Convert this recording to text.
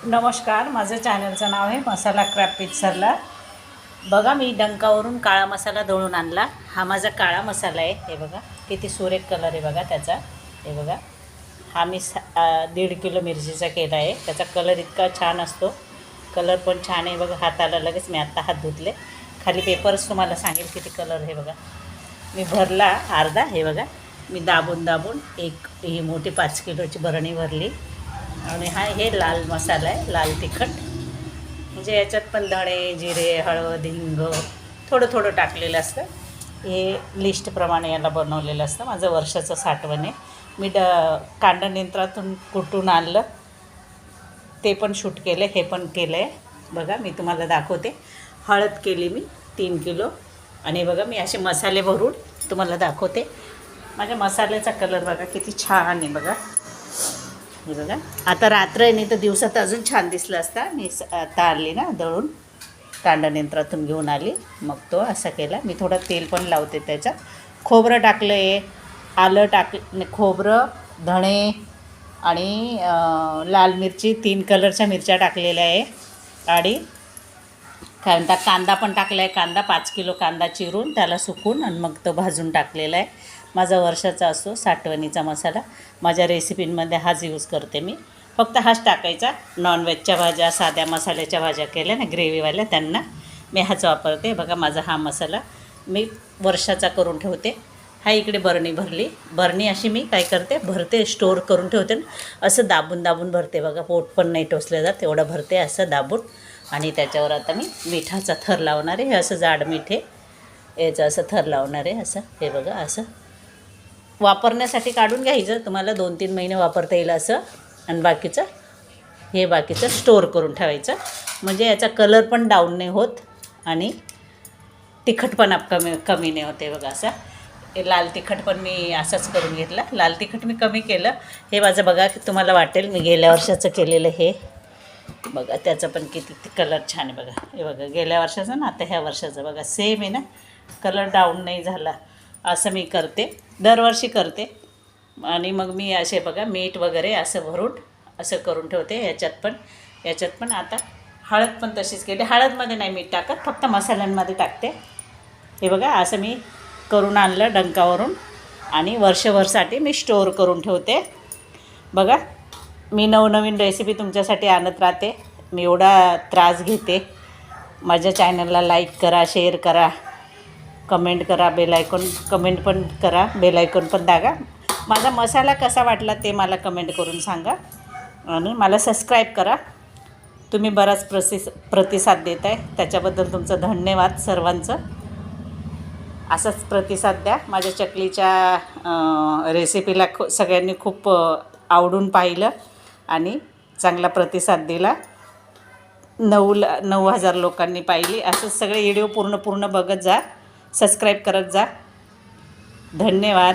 नमस्कार, माझं चॅनलचं नाव आहे मसाला क्राफ्ट विथ सरला। बघा, मी डंकावरून काळा मसाला दळून आणला। हा माझा काळा मसाला आहे। हे बघा किती सुरेख कलर आहे बघा त्याचा। हे बघा, हा मी 1.5 किलो मिरचीचा केला आहे। त्याचा कलर इतका छान असतो, कलर पण छान आहे बघा। हाताला लगेच मी आता हात धुतले, खाली पेपर्स तुम्हाला सांगेल किती कलर आहे बघा। मी भरला अर्धा। हे बघा, मी दाबून एक ही मोठी 5 किलोची बरणी भरली। आणि हे लाल मसाला आहे, लाल तिखट। म्हणजे याच्यात पण धणे, जिरे, हळद, हिंग थोडं थोडं टाकलेलं असतं। हे लिस्टप्रमाणे याला बनवलेलं असतं। माझं वर्षाचं साठवण आहे। मी कांडनियंत्रातून कुटून आणलं, ते पण शूट केलं, हे पण केलं आहे बघा। मी तुम्हाला दाखवते। हळद केली मी 3 किलो। आणि बघा, मी असे मसाले भरून तुम्हाला दाखवते। माझ्या मसाल्याचा कलर बघा किती छान आहे बघा। हे बघा, आता रात्र आहे, नाही तर दिवसात अजून छान दिसलं असता। मी आता आली ना दळून, कांडनियंत्रातून घेऊन आली, मग तो असा केला। मी थोडं तेल पण लावते त्याच्यात। खोबरं टाकलं आहे, आलं खोबरं, धणे आणि लाल मिरची, 3 कलरच्या मिरच्या टाकलेल्या आहे। आणि काय म्हणतात, कांदा पण टाकला आहे। कांदा 5 किलो कांदा चिरून त्याला सुकून आणि मग तो भाजून टाकलेला आहे। माझा वर्षाचा असतो साठवणीचा मसाला। माझ्या रेसिपींमध्ये हाच यूज करते मी, फक्त हाच टाकायचा। नॉनव्हेजच्या भाज्या, साध्या मसाल्याच्या भाज्या केल्या ना ग्रेव्हीवाल्या, त्यांना मी हाच वापरते बघा। माझा हा मसाला मी वर्षाचा करून ठेवते। हा इकडे बरणी भरली। बरणी अशी मी काय करते, भरते, स्टोअर करून ठेवते ना, असं दाबून भरते बघा। पोट पण नाही टोचलं जात, एवढं भरते असं दाबून। आणि त्याच्यावर आता मी मिठाचा थर लावणार आहे। हे असं जाड मीठ आहे, याचं असं थर लावणार आहे असं। हे बघा, असं वापरण्यासाठी काढून घ्यायचं, तुम्हाला 2-3 महिने वापरता येईल असं। आणि बाकीचं स्टोअर करून ठेवायचं, म्हणजे याचा कलर पण डाऊन नाही होत आणि तिखटपणा कमी नाही होते बघा असं। हे लाल तिखट पण मी असंच करून घेतला। लाल तिखट मी कमी केलं। हे माझं बघा, तुम्हाला वाटेल मी गेल्या वर्षाचं केलेलं हे बघा। त्याचं पण किती कलर छान आहे बघा। हे बघा, गेल्या वर्षाचं ना आता ह्या वर्षाचं बघा, सेम आहे ना, कलर डाऊन नाही झाला। असं मी करते, दरवर्षी करते। आणि मग मी असे बघा मीठ वगैरे असं भरून असं करून ठेवते। याच्यात पण आता हळद पण तशीच केली। हळदमध्ये नाही मीठ टाकत, फक्त मसाल्यांमध्ये टाकते। हे बघा, असं मी करून आणलं डंकावरून आणि वर्षभरसाठी मी स्टोअर करून ठेवते बघा। मी नवनवीन रेसिपी तुमच्यासाठी आणत राहते। मी एवढा त्रास घेते। माझ्या चॅनलला लाईक करा, शेअर करा, कमेंट करा, कमेंट पण करा, बेलायकॉन पण दागा। माझा मसाला कसा वाटला ते मला कमेंट करून सांगा। आणि मला सबस्क्राईब करा। तुम्ही बराच प्रतिसाद देत आहे, त्याच्याबद्दल तुमचं धन्यवाद सर्वांचं। असाच प्रतिसाद द्या। माझ्या चकलीच्या रेसिपीला सगळ्यांनी खूप आवडून पाहिलं आणि चांगला प्रतिसाद दिला। 9,000 लोकांनी पाहिली। असंच सगळे व्हिडिओ पूर्ण बघत जा, सबस्क्राईब करत जा। धन्यवाद।